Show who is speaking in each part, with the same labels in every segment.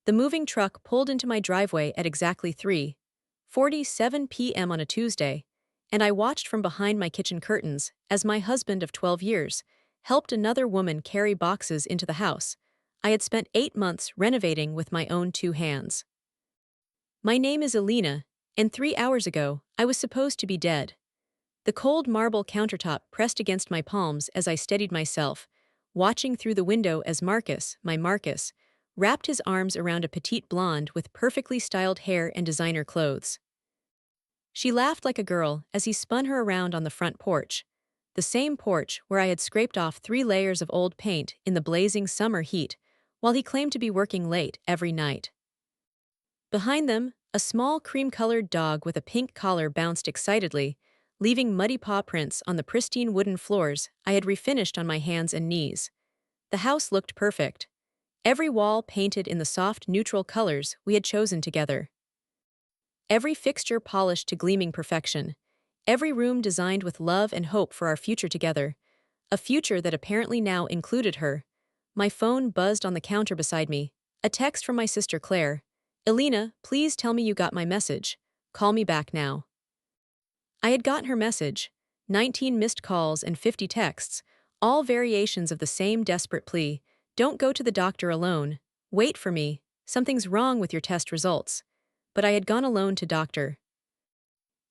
Speaker 1: The moving truck pulled into my driveway at exactly 3:47 p.m. on a Tuesday, and I watched from behind my kitchen curtains as my husband of 12 years helped another woman carry boxes into the house I had spent 8 months renovating with my own two hands. My name is Alina, and 3 hours ago, I was supposed to be dead. The cold marble countertop pressed against my palms as I steadied myself, watching through the window as Marcus, wrapped his arms around a petite blonde with perfectly styled hair and designer clothes. She laughed like a girl as he spun her around on the front porch, the same porch where I had scraped off 3 layers of old paint in the blazing summer heat, while he claimed to be working late every night. Behind them, a small cream-colored dog with a pink collar bounced excitedly, leaving muddy paw prints on the pristine wooden floors I had refinished on my hands and knees. The house looked perfect. Every wall painted in the soft, neutral colors we had chosen together. Every fixture polished to gleaming perfection. Every room designed with love and hope for our future together. A future that apparently now included her. My phone buzzed on the counter beside me. A text from my sister Claire. "Elena, please tell me you got my message. Call me back now." I had gotten her message. 19 missed calls and 50 texts, all variations of the same desperate plea. "Don't go to the doctor alone. Wait for me. Something's wrong with your test results." But I had gone alone to Dr.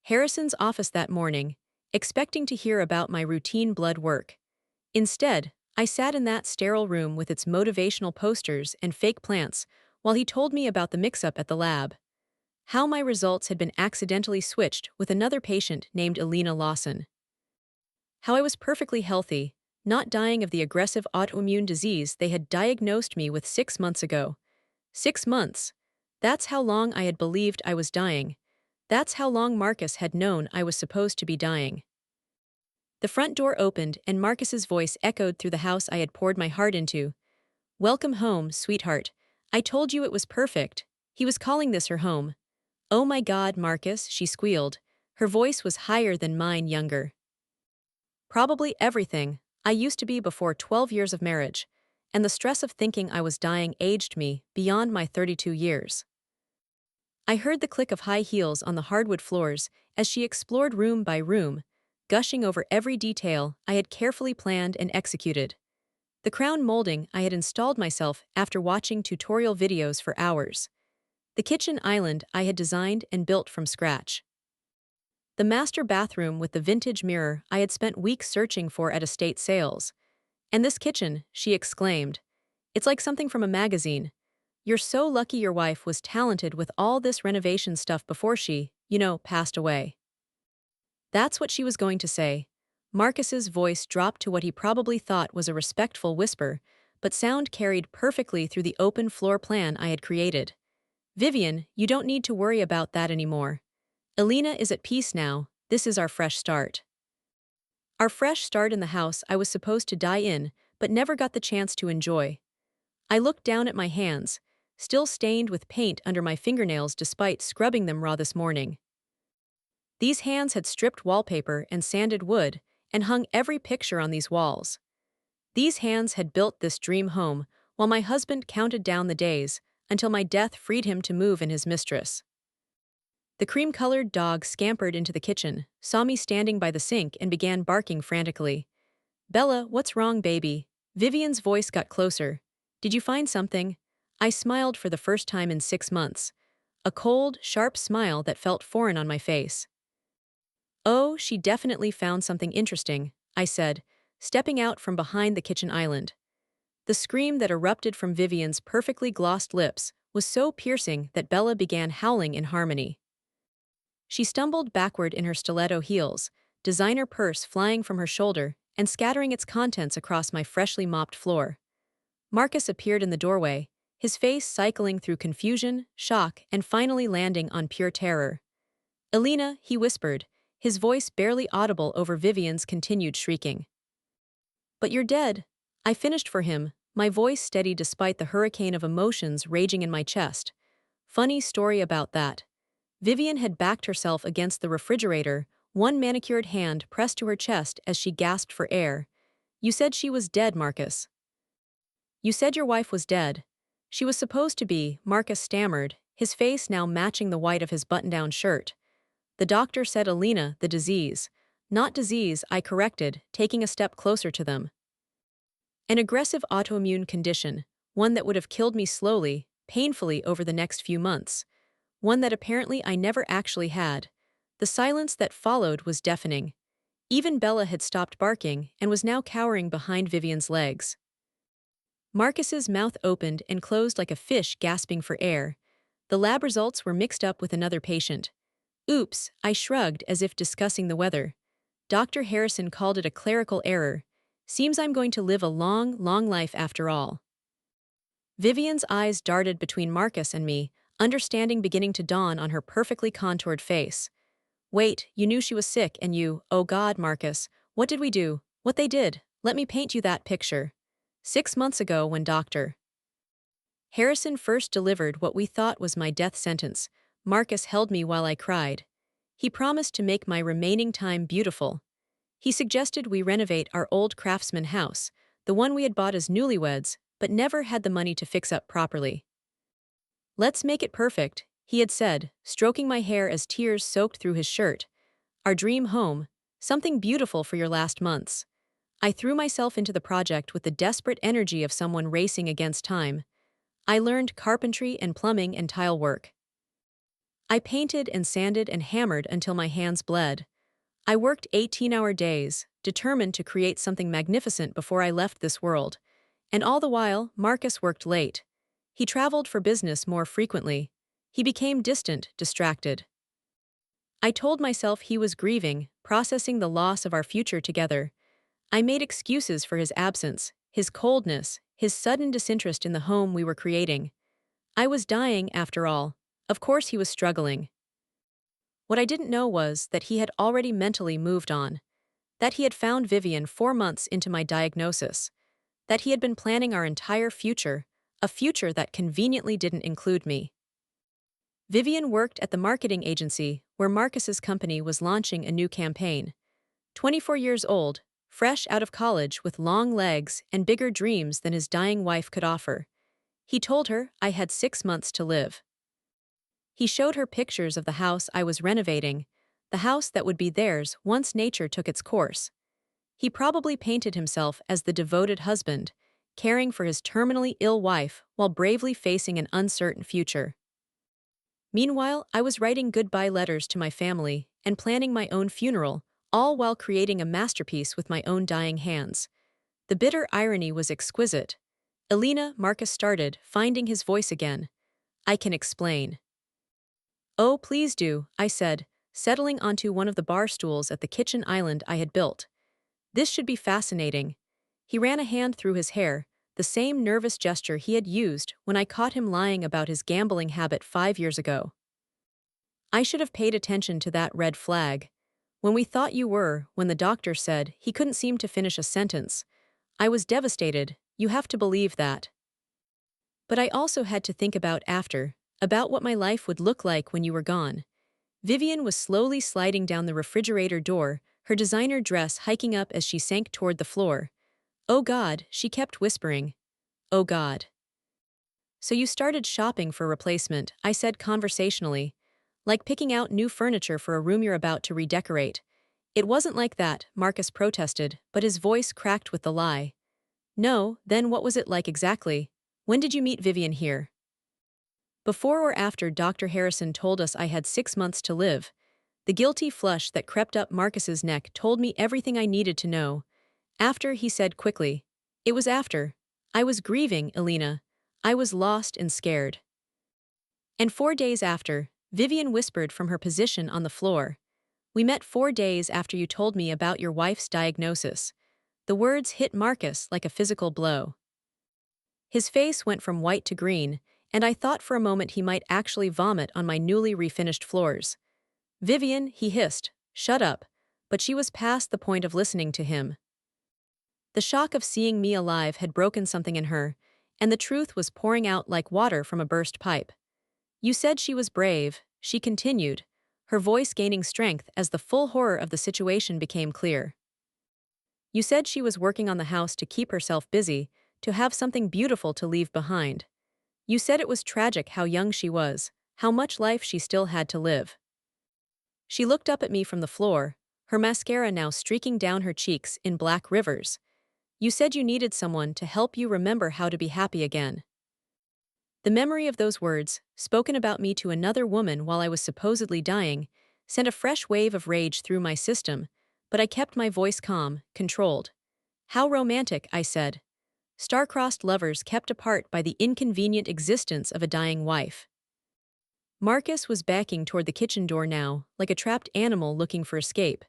Speaker 1: Harrison's office that morning, expecting to hear about my routine blood work. Instead, I sat in that sterile room with its motivational posters and fake plants while he told me about the mix-up at the lab. How my results had been accidentally switched with another patient named Elena Lawson. How I was perfectly healthy, not dying of the aggressive autoimmune disease they had diagnosed me with 6 months ago. 6 months. That's how long I had believed I was dying. That's how long Marcus had known I was supposed to be dying. The front door opened and Marcus's voice echoed through the house I had poured my heart into. "Welcome home, sweetheart. I told you it was perfect." He was calling this her home. "Oh my God, Marcus," she squealed. Her voice was higher than mine, younger. "Probably everything I used to be before 12 years of marriage, and the stress of thinking I was dying aged me beyond my 32 years. I heard the click of high heels on the hardwood floors as she explored room by room, gushing over every detail I had carefully planned and executed. The crown molding I had installed myself after watching tutorial videos for hours. The kitchen island I had designed and built from scratch. The master bathroom with the vintage mirror I had spent weeks searching for at estate sales. "And this kitchen," she exclaimed. "It's like something from a magazine. You're so lucky your wife was talented with all this renovation stuff before she, passed away." That's what she was going to say. Marcus's voice dropped to what he probably thought was a respectful whisper, but sound carried perfectly through the open floor plan I had created. "Vivian, you don't need to worry about that anymore. Elena is at peace now. This is our fresh start." Our fresh start in the house I was supposed to die in, but never got the chance to enjoy. I looked down at my hands, still stained with paint under my fingernails despite scrubbing them raw this morning. These hands had stripped wallpaper and sanded wood, and hung every picture on these walls. These hands had built this dream home, while my husband counted down the days, until my death freed him to move in his mistress. The cream-colored dog scampered into the kitchen, saw me standing by the sink and began barking frantically. "Bella, what's wrong, baby?" Vivian's voice got closer. "Did you find something?" I smiled for the first time in 6 months. A cold, sharp smile that felt foreign on my face. "Oh, she definitely found something interesting," I said, stepping out from behind the kitchen island. The scream that erupted from Vivian's perfectly glossed lips was so piercing that Bella began howling in harmony. She stumbled backward in her stiletto heels, designer purse flying from her shoulder and scattering its contents across my freshly mopped floor. Marcus appeared in the doorway, his face cycling through confusion, shock, and finally landing on pure terror. "Elena," he whispered, his voice barely audible over Vivian's continued shrieking. "But you're dead." I finished for him, my voice steady despite the hurricane of emotions raging in my chest. Funny story about that. Vivian had backed herself against the refrigerator, one manicured hand pressed to her chest as she gasped for air. "You said she was dead, Marcus. You said your wife was dead." She was supposed to be, Marcus stammered, his face now matching the white of his button-down shirt. The doctor said Alina, the disease. Not disease, I corrected, taking a step closer to them. An aggressive autoimmune condition, one that would have killed me slowly, painfully over the next few months. One that apparently I never actually had. The silence that followed was deafening. Even Bella had stopped barking and was now cowering behind Vivian's legs. Marcus's mouth opened and closed like a fish gasping for air. The lab results were mixed up with another patient. Oops, I shrugged as if discussing the weather. Dr. Harrison called it a clerical error. Seems I'm going to live a long, long life after all. Vivian's eyes darted between Marcus and me, understanding beginning to dawn on her perfectly contoured face. Wait, you knew she was sick and you, oh God, Marcus, what did we do? What they did? Let me paint you that picture. 6 months ago when Dr. Harrison first delivered what we thought was my death sentence, Marcus held me while I cried. He promised to make my remaining time beautiful. He suggested we renovate our old craftsman house, the one we had bought as newlyweds, but never had the money to fix up properly. Let's make it perfect, he had said, stroking my hair as tears soaked through his shirt. Our dream home, something beautiful for your last months. I threw myself into the project with the desperate energy of someone racing against time. I learned carpentry and plumbing and tile work. I painted and sanded and hammered until my hands bled. I worked 18-hour days, determined to create something magnificent before I left this world. And all the while, Marcus worked late. He traveled for business more frequently. He became distant, distracted. I told myself he was grieving, processing the loss of our future together. I made excuses for his absence, his coldness, his sudden disinterest in the home we were creating. I was dying, after all. Of course he was struggling. What I didn't know was that he had already mentally moved on. That he had found Vivian 4 months into my diagnosis. That he had been planning our entire future, a future that conveniently didn't include me. Vivian worked at the marketing agency where Marcus's company was launching a new campaign. 24 years old, fresh out of college with long legs and bigger dreams than his dying wife could offer. He told her I had 6 months to live. He showed her pictures of the house I was renovating, the house that would be theirs once nature took its course. He probably painted himself as the devoted husband, caring for his terminally ill wife while bravely facing an uncertain future. Meanwhile, I was writing goodbye letters to my family and planning my own funeral, all while creating a masterpiece with my own dying hands. The bitter irony was exquisite. Alina, Marcus started, finding his voice again. I can explain. Oh, please do, I said, settling onto one of the bar stools at the kitchen island I had built. This should be fascinating. He ran a hand through his hair, the same nervous gesture he had used when I caught him lying about his gambling habit 5 years ago. I should have paid attention to that red flag. When we thought you were, when the doctor said he couldn't seem to finish a sentence. I was devastated, you have to believe that. But I also had to think about what my life would look like when you were gone. Vivian was slowly sliding down the refrigerator door, her designer dress hiking up as she sank toward the floor. Oh God, she kept whispering. Oh God. So you started shopping for a replacement, I said conversationally. Like picking out new furniture for a room you're about to redecorate. It wasn't like that, Marcus protested, but his voice cracked with the lie. No, then what was it like exactly? When did you meet Vivian here? Before or after Dr. Harrison told us I had 6 months to live. The guilty flush that crept up Marcus's neck told me everything I needed to know. After, he said quickly. It was after. I was grieving, Alina. I was lost and scared. And 4 days after, Vivian whispered from her position on the floor. We met 4 days after you told me about your wife's diagnosis. The words hit Marcus like a physical blow. His face went from white to green, and I thought for a moment he might actually vomit on my newly refinished floors. Vivian, he hissed, shut up, but she was past the point of listening to him. The shock of seeing me alive had broken something in her, and the truth was pouring out like water from a burst pipe. You said she was brave, she continued, her voice gaining strength as the full horror of the situation became clear. You said she was working on the house to keep herself busy, to have something beautiful to leave behind. You said it was tragic how young she was, how much life she still had to live. She looked up at me from the floor, her mascara now streaking down her cheeks in black rivers. You said you needed someone to help you remember how to be happy again. The memory of those words, spoken about me to another woman while I was supposedly dying, sent a fresh wave of rage through my system, but I kept my voice calm, controlled. How romantic, I said. Star-crossed lovers kept apart by the inconvenient existence of a dying wife. Marcus was backing toward the kitchen door now, like a trapped animal looking for escape.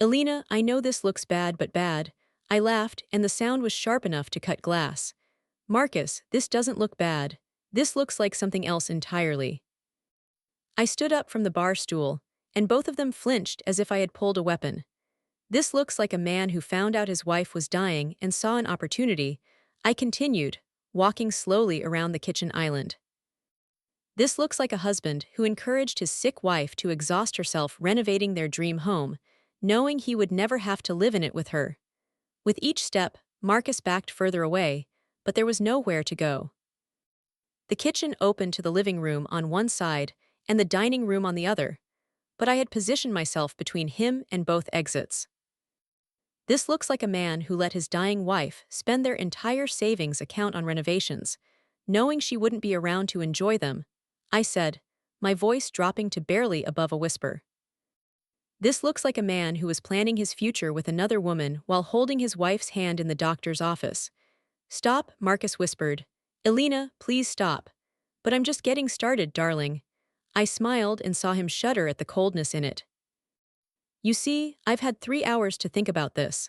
Speaker 1: Elena, I know this looks bad but bad. I laughed, and the sound was sharp enough to cut glass. Marcus, this doesn't look bad. This looks like something else entirely. I stood up from the bar stool, and both of them flinched as if I had pulled a weapon. This looks like a man who found out his wife was dying and saw an opportunity. I continued, walking slowly around the kitchen island. This looks like a husband who encouraged his sick wife to exhaust herself renovating their dream home, knowing he would never have to live in it with her. With each step, Marcus backed further away, but there was nowhere to go. The kitchen opened to the living room on one side and the dining room on the other, but I had positioned myself between him and both exits. This looks like a man who let his dying wife spend their entire savings account on renovations, knowing she wouldn't be around to enjoy them. I said, my voice dropping to barely above a whisper. This looks like a man who was planning his future with another woman while holding his wife's hand in the doctor's office. Stop, Marcus whispered. Elena, please stop. But I'm just getting started, darling. I smiled and saw him shudder at the coldness in it. You see, I've had 3 hours to think about this.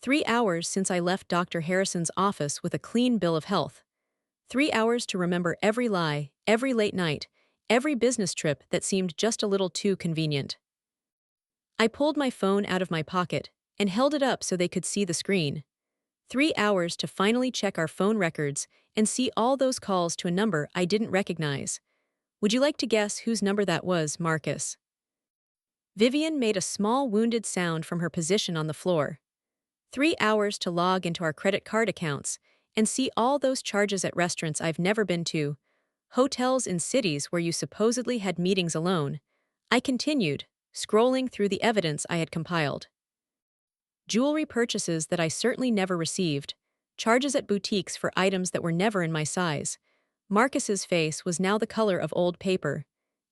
Speaker 1: 3 hours since I left Dr. Harrison's office with a clean bill of health. 3 hours to remember every lie, every late night, every business trip that seemed just a little too convenient. I pulled my phone out of my pocket and held it up so they could see the screen. 3 hours to finally check our phone records and see all those calls to a number I didn't recognize. Would you like to guess whose number that was, Marcus? Vivian made a small wounded sound from her position on the floor. 3 hours to log into our credit card accounts and see all those charges at restaurants I've never been to, hotels in cities where you supposedly had meetings alone. I continued, scrolling through the evidence I had compiled. Jewelry purchases that I certainly never received, charges at boutiques for items that were never in my size. Marcus's face was now the color of old paper.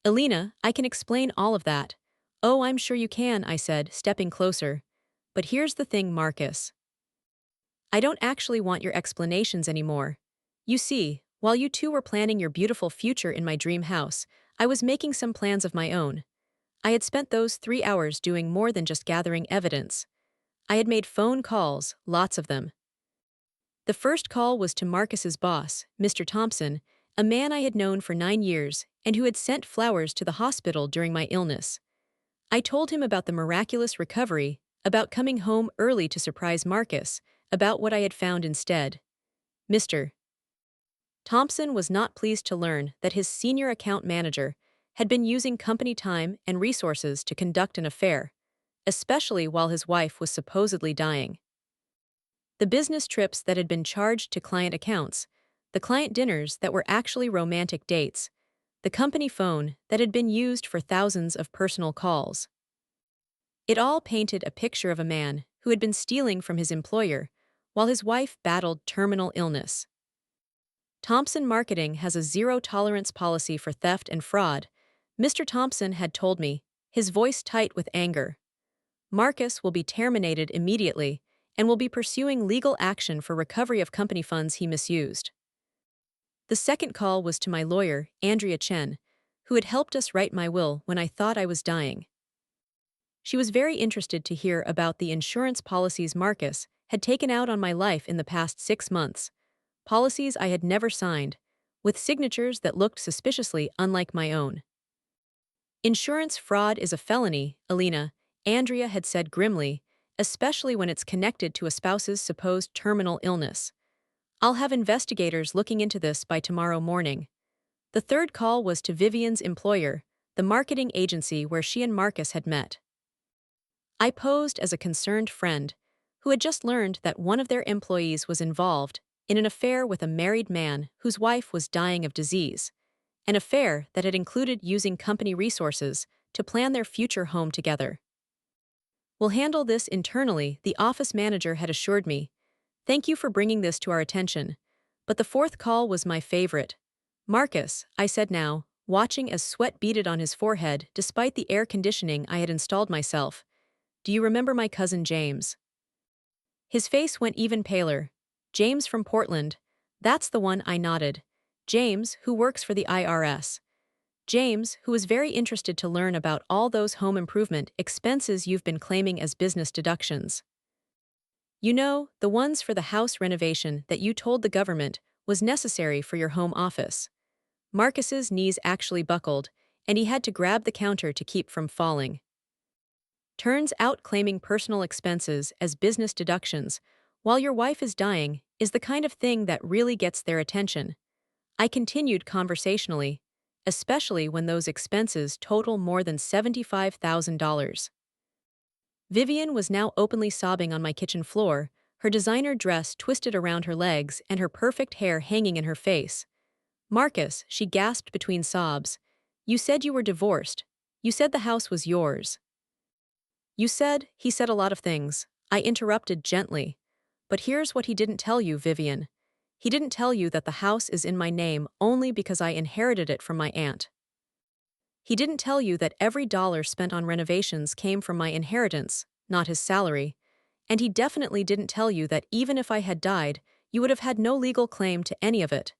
Speaker 1: Elena, I can explain all of that. Oh, I'm sure you can, I said, stepping closer. But here's the thing, Marcus. I don't actually want your explanations anymore. You see, while you two were planning your beautiful future in my dream house, I was making some plans of my own. I had spent those 3 hours doing more than just gathering evidence. I had made phone calls, lots of them. The first call was to Marcus's boss, Mr. Thompson, a man I had known for 9 years and who had sent flowers to the hospital during my illness. I told him about the miraculous recovery, about coming home early to surprise Marcus, about what I had found instead. Mr. Thompson was not pleased to learn that his senior account manager had been using company time and resources to conduct an affair, especially while his wife was supposedly dying. The business trips that had been charged to client accounts, the client dinners that were actually romantic dates, the company phone that had been used for thousands of personal calls. It all painted a picture of a man who had been stealing from his employer while his wife battled terminal illness. Thompson Marketing has a zero-tolerance policy for theft and fraud, Mr. Thompson had told me, his voice tight with anger. Marcus will be terminated immediately and will be pursuing legal action for recovery of company funds he misused. The second call was to my lawyer, Andrea Chen, who had helped us write my will when I thought I was dying. She was very interested to hear about the insurance policies Marcus had taken out on my life in the past 6 months, policies I had never signed, with signatures that looked suspiciously unlike my own. Insurance fraud is a felony, Elena, Andrea had said grimly, especially when it's connected to a spouse's supposed terminal illness. I'll have investigators looking into this by tomorrow morning. The third call was to Vivian's employer, the marketing agency where she and Marcus had met. I posed as a concerned friend who had just learned that one of their employees was involved in an affair with a married man whose wife was dying of disease, an affair that had included using company resources to plan their future home together. "We'll handle this internally," the office manager had assured me. "Thank you for bringing this to our attention." But the fourth call was my favorite. "Marcus," I said now, watching as sweat beaded on his forehead despite the air conditioning I had installed myself. "Do you remember my cousin James?" His face went even paler. "James from Portland." "That's the one," I nodded. "James, who works for the IRS. James, who was very interested to learn about all those home improvement expenses you've been claiming as business deductions. You know, the ones for the house renovation that you told the government was necessary for your home office." Marcus's knees actually buckled, and he had to grab the counter to keep from falling. "Turns out claiming personal expenses as business deductions while your wife is dying is the kind of thing that really gets their attention." I continued conversationally, "especially when those expenses total more than $75,000. Vivian was now openly sobbing on my kitchen floor, her designer dress twisted around her legs and her perfect hair hanging in her face. "Marcus," she gasped between sobs, "you said you were divorced. You said the house was yours." "You said," he said a lot of things. I interrupted gently. "But here's what he didn't tell you, Vivian. He didn't tell you that the house is in my name only because I inherited it from my aunt. He didn't tell you that every dollar spent on renovations came from my inheritance, not his salary. And he definitely didn't tell you that even if I had died, you would have had no legal claim to any of it."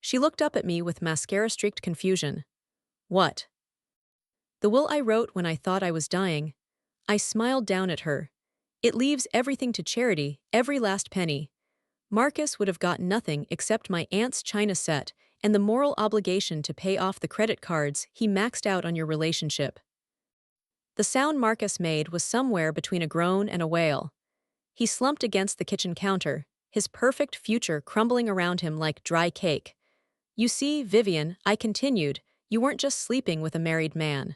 Speaker 1: She looked up at me with mascara-streaked confusion. "What?" "The will I wrote when I thought I was dying." I smiled down at her. "It leaves everything to charity, every last penny. Marcus would have got nothing except my aunt's china set and the moral obligation to pay off the credit cards he maxed out on your relationship." The sound Marcus made was somewhere between a groan and a wail. He slumped against the kitchen counter, his perfect future crumbling around him like dry cake. "You see, Vivian," I continued, "you weren't just sleeping with a married man.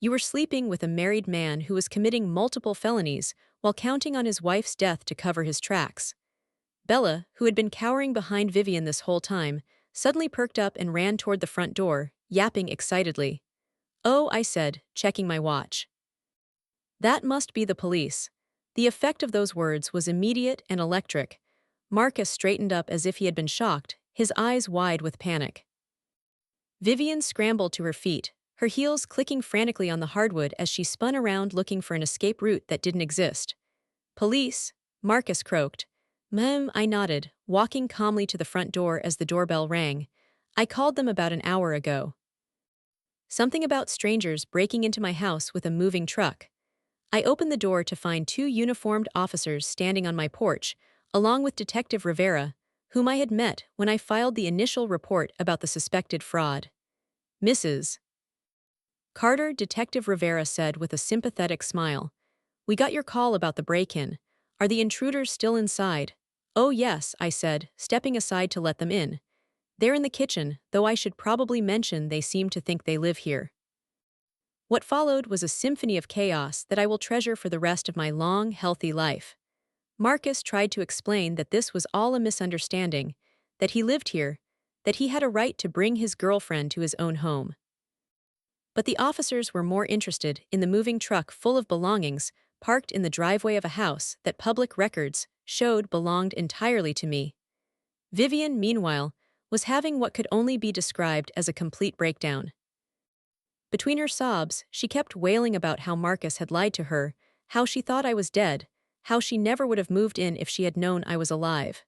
Speaker 1: You were sleeping with a married man who was committing multiple felonies while counting on his wife's death to cover his tracks." Bella, who had been cowering behind Vivian this whole time, suddenly perked up and ran toward the front door, yapping excitedly. "Oh," I said, checking my watch. "That must be the police." The effect of those words was immediate and electric. Marcus straightened up as if he had been shocked, his eyes wide with panic. Vivian scrambled to her feet, her heels clicking frantically on the hardwood as she spun around looking for an escape route that didn't exist. "Police," Marcus croaked. I nodded, walking calmly to the front door as the doorbell rang. "I called them about an hour ago. Something about strangers breaking into my house with a moving truck." I opened the door to find two uniformed officers standing on my porch, along with Detective Rivera, whom I had met when I filed the initial report about the suspected fraud. "Mrs. Carter," Detective Rivera said with a sympathetic smile. "We got your call about the break-in. Are the intruders still inside?" "Oh yes," I said, stepping aside to let them in. "They're in the kitchen, though I should probably mention they seem to think they live here." What followed was a symphony of chaos that I will treasure for the rest of my long, healthy life. Marcus tried to explain that this was all a misunderstanding, that he lived here, that he had a right to bring his girlfriend to his own home. But the officers were more interested in the moving truck full of belongings parked in the driveway of a house that public records showed belonged entirely to me. Vivian, meanwhile, was having what could only be described as a complete breakdown. Between her sobs, she kept wailing about how Marcus had lied to her, how she thought I was dead, how she never would have moved in if she had known I was alive.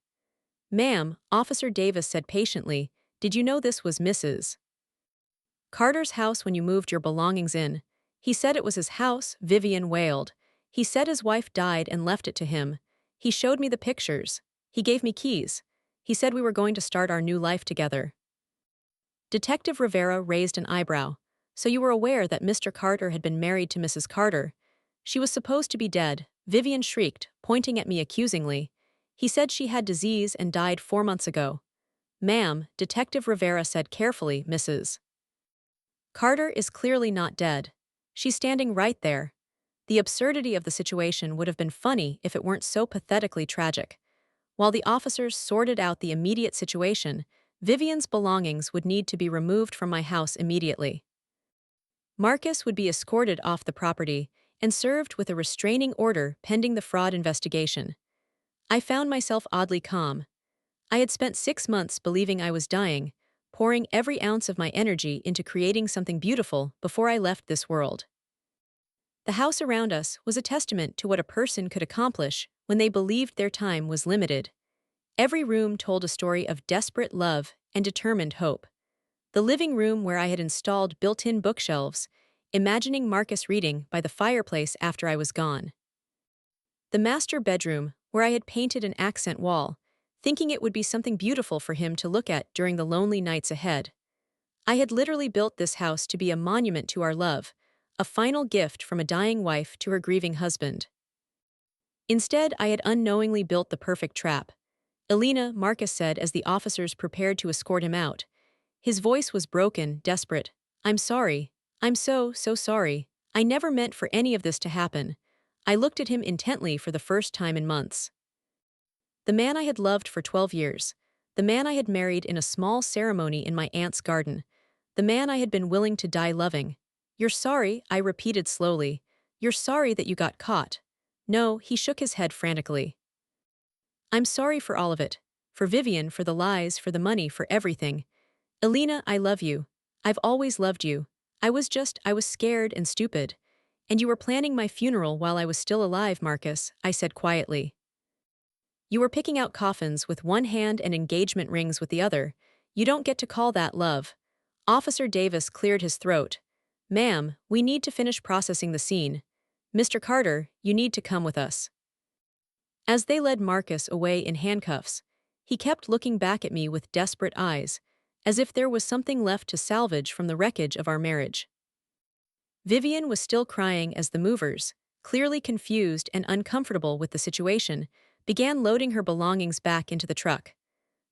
Speaker 1: "Ma'am," Officer Davis said patiently, "did you know this was Mrs. Carter's house when you moved your belongings in?" "He said it was his house," Vivian wailed. "He said his wife died and left it to him. He showed me the pictures. He gave me keys. He said we were going to start our new life together." Detective Rivera raised an eyebrow. "So you were aware that Mr. Carter had been married to Mrs. Carter?" "She was supposed to be dead," Vivian shrieked, pointing at me accusingly. "He said she had disease and died 4 months ago." "Ma'am," Detective Rivera said carefully, "Mrs. Carter is clearly not dead. She's standing right there." The absurdity of the situation would have been funny if it weren't so pathetically tragic. While the officers sorted out the immediate situation, Vivian's belongings would need to be removed from my house immediately. Marcus would be escorted off the property and served with a restraining order pending the fraud investigation. I found myself oddly calm. I had spent 6 months believing I was dying, pouring every ounce of my energy into creating something beautiful before I left this world. The house around us was a testament to what a person could accomplish when they believed their time was limited. Every room told a story of desperate love and determined hope. The living room where I had installed built-in bookshelves, imagining Marcus reading by the fireplace after I was gone. The master bedroom where I had painted an accent wall, thinking it would be something beautiful for him to look at during the lonely nights ahead. I had literally built this house to be a monument to our love, a final gift from a dying wife to her grieving husband. Instead, I had unknowingly built the perfect trap. Elena, Marcus said as the officers prepared to escort him out. His voice was broken, desperate. I'm sorry. I'm so sorry. I never meant for any of this to happen. I looked at him intently for the first time in months. The man I had loved for 12 years. The man I had married in a small ceremony in my aunt's garden. The man I had been willing to die loving. You're sorry, I repeated slowly. You're sorry that you got caught. No, he shook his head frantically. I'm sorry for all of it. For Vivian, for the lies, for the money, for everything. Elena, I love you. I've always loved you. I was scared and stupid. And you were planning my funeral while I was still alive, Marcus, I said quietly. You were picking out coffins with one hand and engagement rings with the other. You don't get to call that love. Officer Davis cleared his throat. Ma'am, we need to finish processing the scene. Mr. Carter, you need to come with us. As they led Marcus away in handcuffs, he kept looking back at me with desperate eyes, as if there was something left to salvage from the wreckage of our marriage. Vivian was still crying as the movers, clearly confused and uncomfortable with the situation, began loading her belongings back into the truck.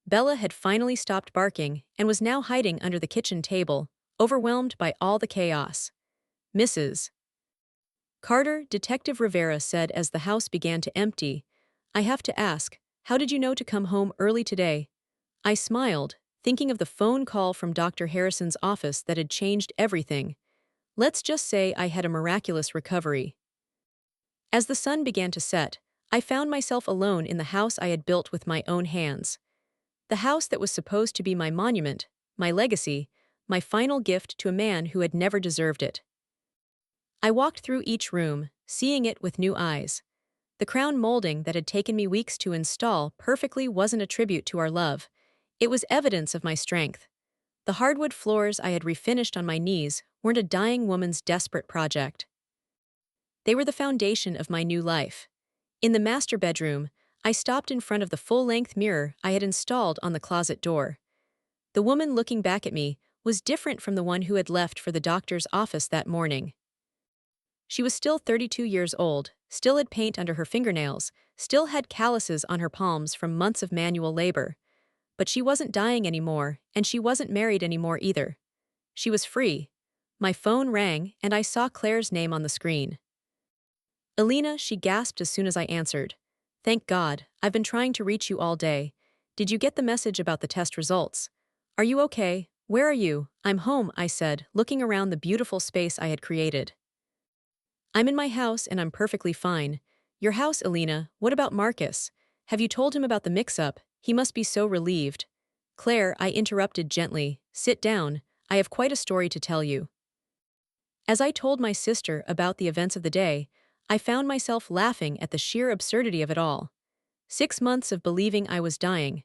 Speaker 1: Bella had finally stopped barking and was now hiding under the kitchen table, overwhelmed by all the chaos. Mrs. Carter, Detective Rivera said as the house began to empty, I have to ask, how did you know to come home early today? I smiled, thinking of the phone call from Dr. Harrison's office that had changed everything. Let's just say I had a miraculous recovery. As the sun began to set, I found myself alone in the house I had built with my own hands. The house that was supposed to be my monument, my legacy, my final gift to a man who had never deserved it. I walked through each room, seeing it with new eyes. The crown molding that had taken me weeks to install perfectly wasn't a tribute to our love. It was evidence of my strength. The hardwood floors I had refinished on my knees weren't a dying woman's desperate project. They were the foundation of my new life. In the master bedroom, I stopped in front of the full-length mirror I had installed on the closet door. The woman looking back at me was different from the one who had left for the doctor's office that morning. She was still 32 years old, still had paint under her fingernails, still had calluses on her palms from months of manual labor. But she wasn't dying anymore, and she wasn't married anymore either. She was free. My phone rang, and I saw Claire's name on the screen. Elena, she gasped as soon as I answered. Thank God, I've been trying to reach you all day. Did you get the message about the test results? Are you okay? Where are you? I'm home, I said, looking around the beautiful space I had created. I'm in my house and I'm perfectly fine. Your house, Elena, what about Marcus? Have you told him about the mix-up? He must be so relieved. Claire, I interrupted gently. Sit down, I have quite a story to tell you. As I told my sister about the events of the day, I found myself laughing at the sheer absurdity of it all. 6 months of believing I was dying.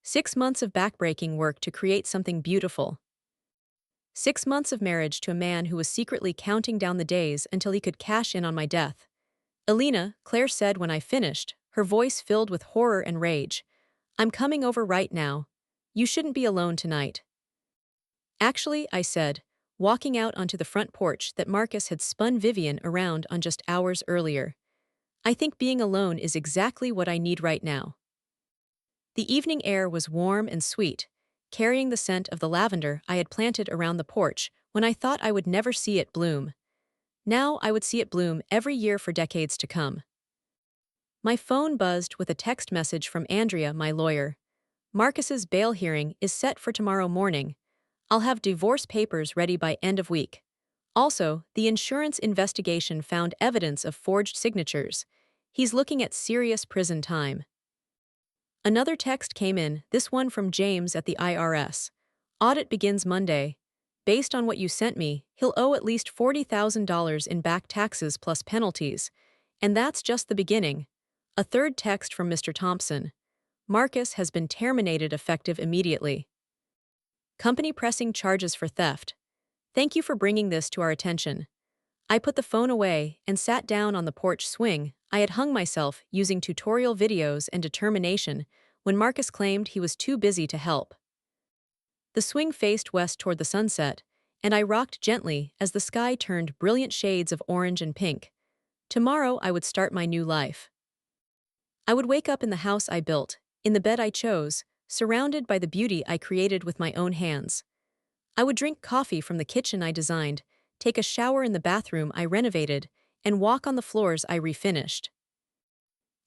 Speaker 1: 6 months of backbreaking work to create something beautiful. 6 months of marriage to a man who was secretly counting down the days until he could cash in on my death. Elena, Claire said when I finished, her voice filled with horror and rage. I'm coming over right now. You shouldn't be alone tonight. Actually, I said, walking out onto the front porch that Marcus had spun Vivian around on just hours earlier. I think being alone is exactly what I need right now. The evening air was warm and sweet, carrying the scent of the lavender I had planted around the porch when I thought I would never see it bloom. Now I would see it bloom every year for decades to come. My phone buzzed with a text message from Andrea, my lawyer. Marcus's bail hearing is set for tomorrow morning. I'll have divorce papers ready by end of week. Also, the insurance investigation found evidence of forged signatures. He's looking at serious prison time. Another text came in, this one from James at the IRS. Audit begins Monday. Based on what you sent me, he'll owe at least $40,000 in back taxes plus penalties. And that's just the beginning. A third text from Mr. Thompson. Marcus has been terminated effective immediately. Company pressing charges for theft. Thank you for bringing this to our attention. I put the phone away and sat down on the porch swing. I had hung myself using tutorial videos and determination when Marcus claimed he was too busy to help. The swing faced west toward the sunset, and I rocked gently as the sky turned brilliant shades of orange and pink. Tomorrow I would start my new life. I would wake up in the house I built, in the bed I chose, surrounded by the beauty I created with my own hands. I would drink coffee from the kitchen I designed, take a shower in the bathroom I renovated, and walk on the floors I refinished.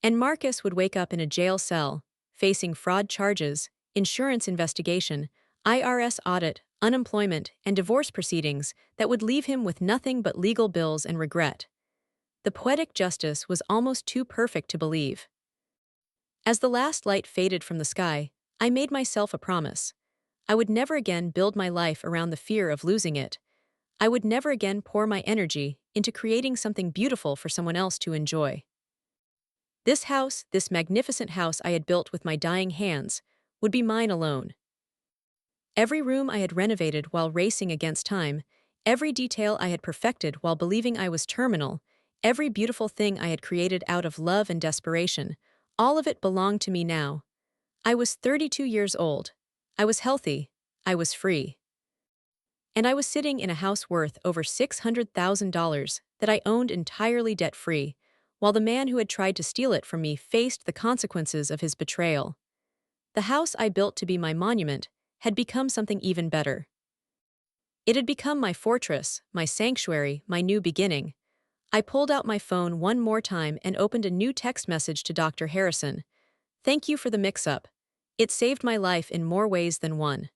Speaker 1: And Marcus would wake up in a jail cell, facing fraud charges, insurance investigation, IRS audit, unemployment, and divorce proceedings that would leave him with nothing but legal bills and regret. The poetic justice was almost too perfect to believe. As the last light faded from the sky, I made myself a promise. I would never again build my life around the fear of losing it. I would never again pour my energy into creating something beautiful for someone else to enjoy. This house, this magnificent house I had built with my dying hands, would be mine alone. Every room I had renovated while racing against time, every detail I had perfected while believing I was terminal, every beautiful thing I had created out of love and desperation, all of it belonged to me now. I was 32 years old. I was healthy. I was free. And I was sitting in a house worth over $600,000 that I owned entirely debt-free, while the man who had tried to steal it from me faced the consequences of his betrayal. The house I built to be my monument had become something even better. It had become my fortress, my sanctuary, my new beginning. I pulled out my phone one more time and opened a new text message to Dr. Harrison. Thank you for the mix-up. It saved my life in more ways than one.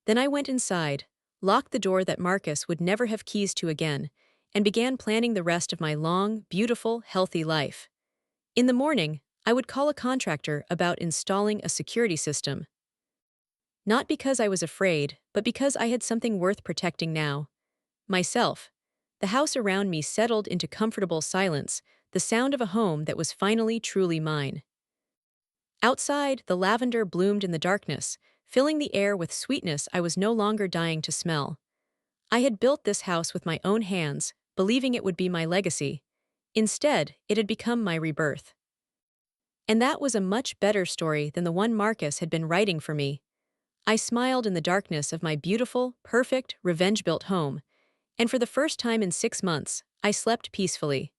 Speaker 1: Then I went inside, locked the door that Marcus would never have keys to again, and began planning the rest of my long, beautiful, healthy life. In the morning, I would call a contractor about installing a security system. Not because I was afraid, but because I had something worth protecting now. Myself. The house around me settled into comfortable silence, the sound of a home that was finally truly mine. Outside, the lavender bloomed in the darkness, filling the air with sweetness I was no longer dying to smell. I had built this house with my own hands, believing it would be my legacy. Instead, it had become my rebirth. And that was a much better story than the one Marcus had been writing for me. I smiled in the darkness of my beautiful, perfect, revenge-built home, and for the first time in 6 months, I slept peacefully.